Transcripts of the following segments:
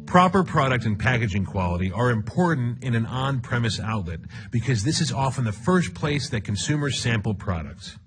Proper product and packaging quality are important in an on-premise outlet because this is often the first place that consumers sample products.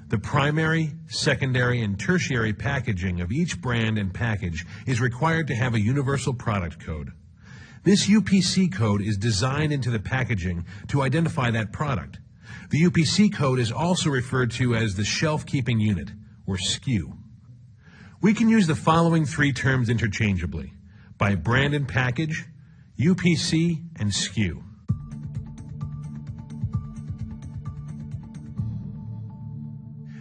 The primary, secondary, and tertiary packaging of each brand and package is required to have a universal product code. This UPC code is designed into the packaging to identify that product. The UPC code is also referred to as the Shelf Keeping Unit, or SKU. We can use the following three terms interchangeably: by brand and package, UPC, and SKU.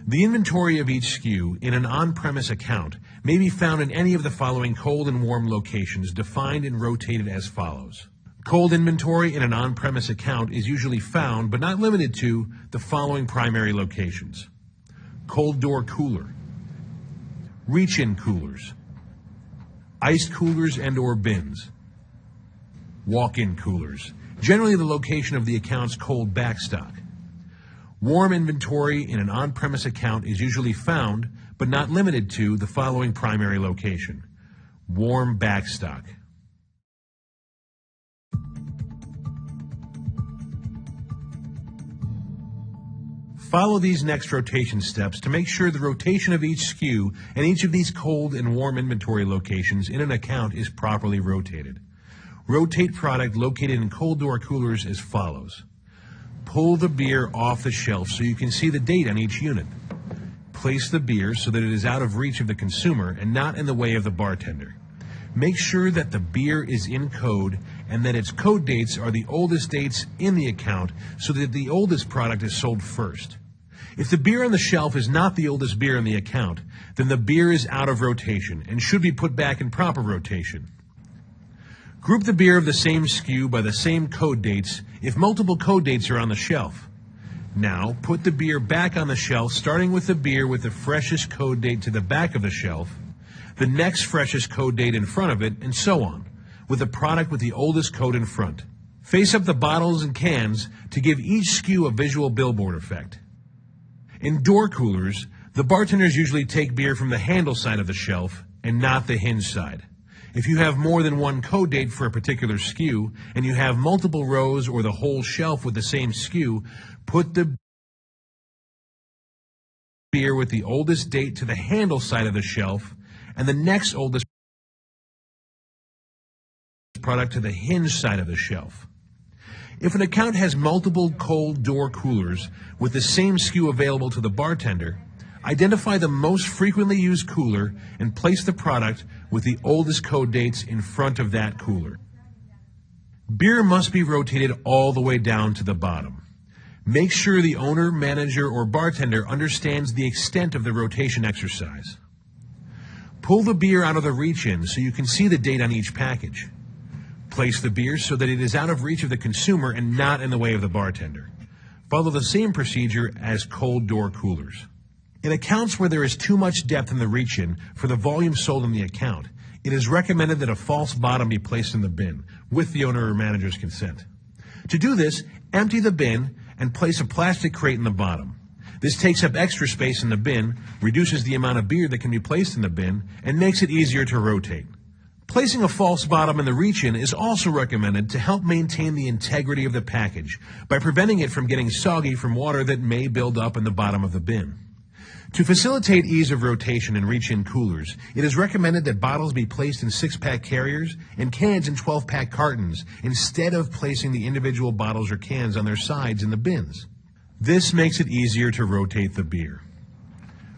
The inventory of each SKU in an on-premise account may be found in any of the following cold and warm locations defined and rotated as follows. Cold inventory in an on-premise account is usually found, but not limited to, the following primary locations: cold door cooler, reach-in coolers, iced coolers and/or bins, walk-in coolers, generally the location of the account's cold backstock. Warm inventory in an on-premise account is usually found, but not limited to, the following primary location: warm backstock. Follow these next rotation steps to make sure the rotation of each SKU and each of these cold and warm inventory locations in an account is properly rotated. Rotate product located in cold door coolers as follows. Pull the beer off the shelf so you can see the date on each unit. Place the beer so that it is out of reach of the consumer and not in the way of the bartender. Make sure that the beer is in code and that its code dates are the oldest dates in the account so that the oldest product is sold first. If the beer on the shelf is not the oldest beer in the account, then the beer is out of rotation and should be put back in proper rotation. Group the beer of the same SKU by the same code dates if multiple code dates are on the shelf. Now, put the beer back on the shelf, starting with the beer with the freshest code date to the back of the shelf, the next freshest code date in front of it, and so on, with the product with the oldest code in front. Face up the bottles and cans to give each SKU a visual billboard effect. In door coolers, the bartenders usually take beer from the handle side of the shelf and not the hinge side. If you have more than one code date for a particular SKU and you have multiple rows or the whole shelf with the same SKU, put the beer with the oldest date to the handle side of the shelf and the next oldest product to the hinge side of the shelf. If an account has multiple cold door coolers with the same SKU available to the bartender, identify the most frequently used cooler and place the product with the oldest code dates in front of that cooler. Beer must be rotated all the way down to the bottom. Make sure the owner, manager, or bartender understands the extent of the rotation exercise. Pull the beer out of the reach-in so you can see the date on each package. Place the beer so that it is out of reach of the consumer and not in the way of the bartender. Follow the same procedure as cold door coolers. In accounts where there is too much depth in the reach-in for the volume sold in the account, it is recommended that a false bottom be placed in the bin, with the owner or manager's consent. To do this, empty the bin and place a plastic crate in the bottom. This takes up extra space in the bin, reduces the amount of beer that can be placed in the bin, and makes it easier to rotate. Placing a false bottom in the reach-in is also recommended to help maintain the integrity of the package by preventing it from getting soggy from water that may build up in the bottom of the bin. To facilitate ease of rotation in reach-in coolers, it is recommended that bottles be placed in 6-pack carriers and cans in 12-pack cartons instead of placing the individual bottles or cans on their sides in the bins. This makes it easier to rotate the beer.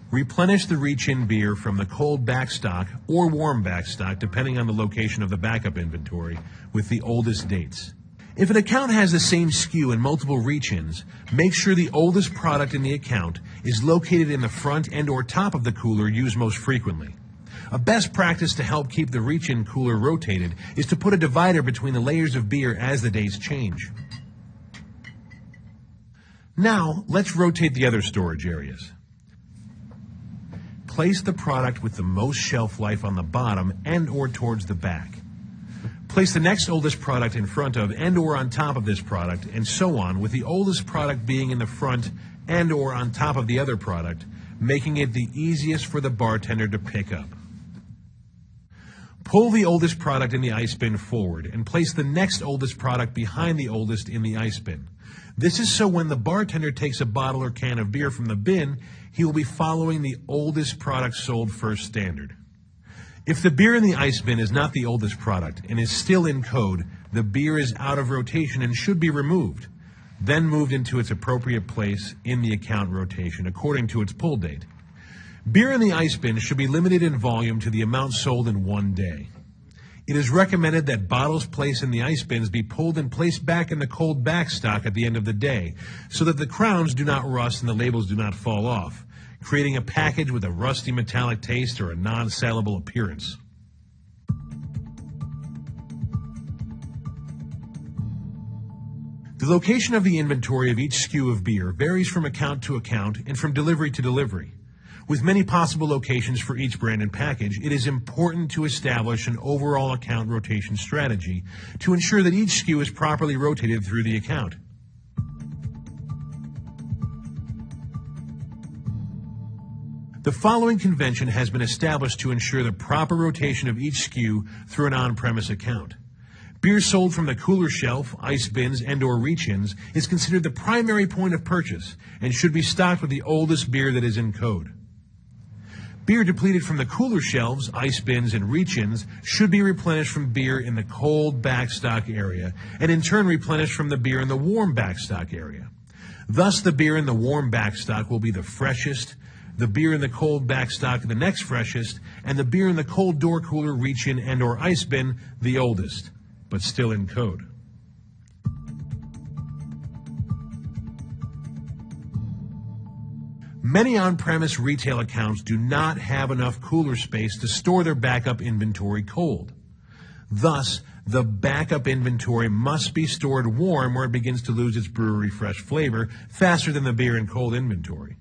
Replenish the reach-in beer from the cold backstock or warm backstock, depending on the location of the backup inventory, with the oldest dates. If an account has the same SKU and multiple reach-ins, make sure the oldest product in the account is located in the front and or top of the cooler used most frequently. A best practice to help keep the reach-in cooler rotated is to put a divider between the layers of beer as the dates change. Now, let's rotate the other storage areas. Place the product with the most shelf life on the bottom and or towards the back. Place the next oldest product in front of and or on top of this product, and so on, with the oldest product being in the front and or on top of the other product, making it the easiest for the bartender to pick up. Pull the oldest product in the ice bin forward and place the next oldest product behind the oldest in the ice bin. This is so when the bartender takes a bottle or can of beer from the bin, he will be following the oldest product sold first standard. If the beer in the ice bin is not the oldest product and is still in code, the beer is out of rotation and should be removed, then moved into its appropriate place in the account rotation according to its pull date. Beer in the ice bin should be limited in volume to the amount sold in one day. It is recommended that bottles placed in the ice bins be pulled and placed back in the cold backstock at the end of the day so that the crowns do not rust and the labels do not fall off, creating a package with a rusty metallic taste or a non-saleable appearance. The location of the inventory of each SKU of beer varies from account to account and from delivery to delivery. With many possible locations for each brand and package, it is important to establish an overall account rotation strategy to ensure that each SKU is properly rotated through the account. The following convention has been established to ensure the proper rotation of each SKU through an on-premise account. Beer sold from the cooler shelf, ice bins, and/or reach-ins is considered the primary point of purchase and should be stocked with the oldest beer that is in code. Beer depleted from the cooler shelves, ice bins, and reach-ins should be replenished from beer in the cold backstock area and in turn replenished from the beer in the warm backstock area. Thus, the beer in the warm backstock will be the freshest, the beer in the cold backstock the next freshest, and the beer in the cold door cooler, reach-in, and/or ice bin the oldest, but still in code. Many on-premise retail accounts do not have enough cooler space to store their backup inventory cold. Thus, the backup inventory must be stored warm where it begins to lose its brewery fresh flavor faster than the beer in cold inventory.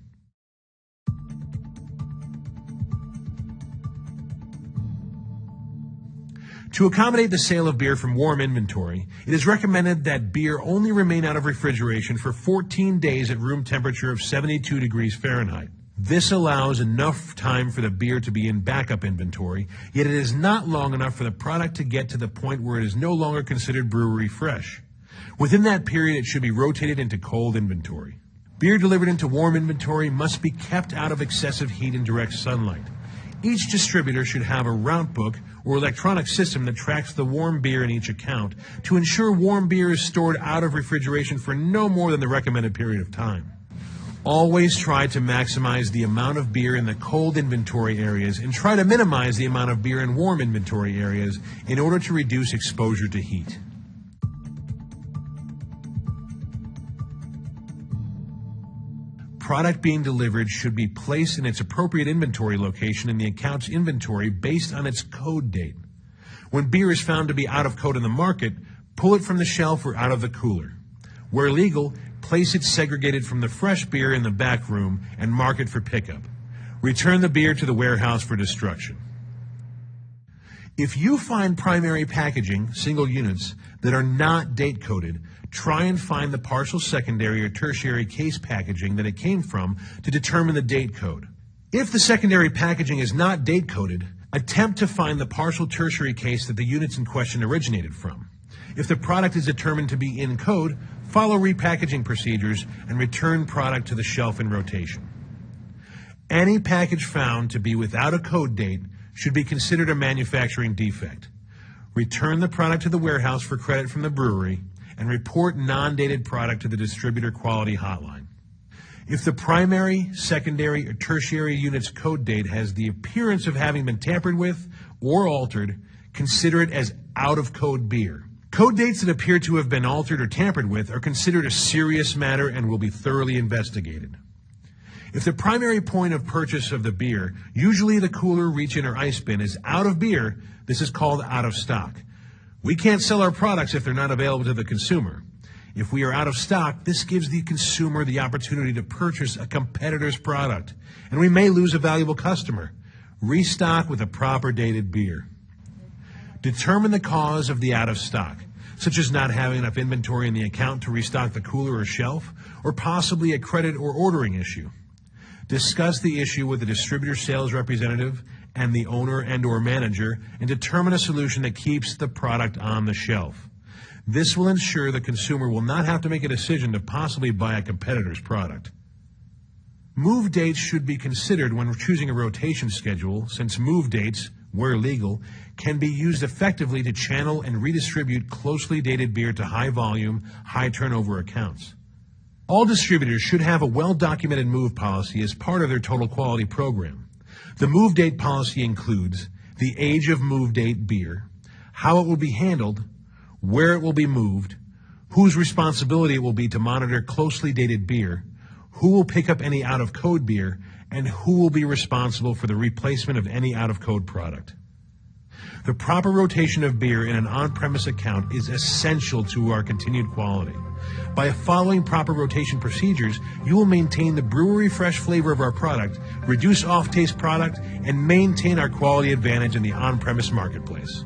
To accommodate the sale of beer from warm inventory, it is recommended that beer only remain out of refrigeration for 14 days at room temperature of 72 degrees Fahrenheit. This allows enough time for the beer to be in backup inventory, yet it is not long enough for the product to get to the point where it is no longer considered brewery fresh. Within that period, it should be rotated into cold inventory. Beer delivered into warm inventory must be kept out of excessive heat and direct sunlight. Each distributor should have a route book or electronic system that tracks the warm beer in each account to ensure warm beer is stored out of refrigeration for no more than the recommended period of time. Always try to maximize the amount of beer in the cold inventory areas and try to minimize the amount of beer in warm inventory areas in order to reduce exposure to heat. Product being delivered should be placed in its appropriate inventory location in the account's inventory based on its code date. When beer is found to be out of code in the market, pull it from the shelf or out of the cooler. Where legal, place it segregated from the fresh beer in the back room and mark it for pickup. Return the beer to the warehouse for destruction. If you find primary packaging, single units, that are not date-coded, try and find the partial secondary or tertiary case packaging that it came from to determine the date code. If the secondary packaging is not date-coded, attempt to find the partial tertiary case that the units in question originated from. If the product is determined to be in code, follow repackaging procedures and return product to the shelf in rotation. Any package found to be without a code date should be considered a manufacturing defect. Return the product to the warehouse for credit from the brewery and report non-dated product to the distributor quality hotline. If the primary, secondary, or tertiary unit's code date has the appearance of having been tampered with or altered, consider it as out-of-code beer. Code dates that appear to have been altered or tampered with are considered a serious matter and will be thoroughly investigated. If the primary point of purchase of the beer, usually the cooler, reach-in, or ice bin, is out of beer, this is called out of stock. We can't sell our products if they're not available to the consumer. If we are out of stock, this gives the consumer the opportunity to purchase a competitor's product, and we may lose a valuable customer. Restock with a proper dated beer. Determine the cause of the out of stock, such as not having enough inventory in the account to restock the cooler or shelf, or possibly a credit or ordering issue. Discuss the issue with the distributor sales representative and the owner and/or manager and determine a solution that keeps the product on the shelf. This will ensure the consumer will not have to make a decision to possibly buy a competitor's product. Move dates should be considered when choosing a rotation schedule, since move dates, where legal, can be used effectively to channel and redistribute closely dated beer to high-volume, high-turnover accounts. All distributors should have a well-documented move policy as part of their total quality program. The move date policy includes the age of move date beer, how it will be handled, where it will be moved, whose responsibility it will be to monitor closely dated beer, who will pick up any out-of-code beer, and who will be responsible for the replacement of any out-of-code product. The proper rotation of beer in an on-premise account is essential to our continued quality. By following proper rotation procedures, you will maintain the brewery fresh flavor of our product, reduce off-taste product, and maintain our quality advantage in the on-premise marketplace.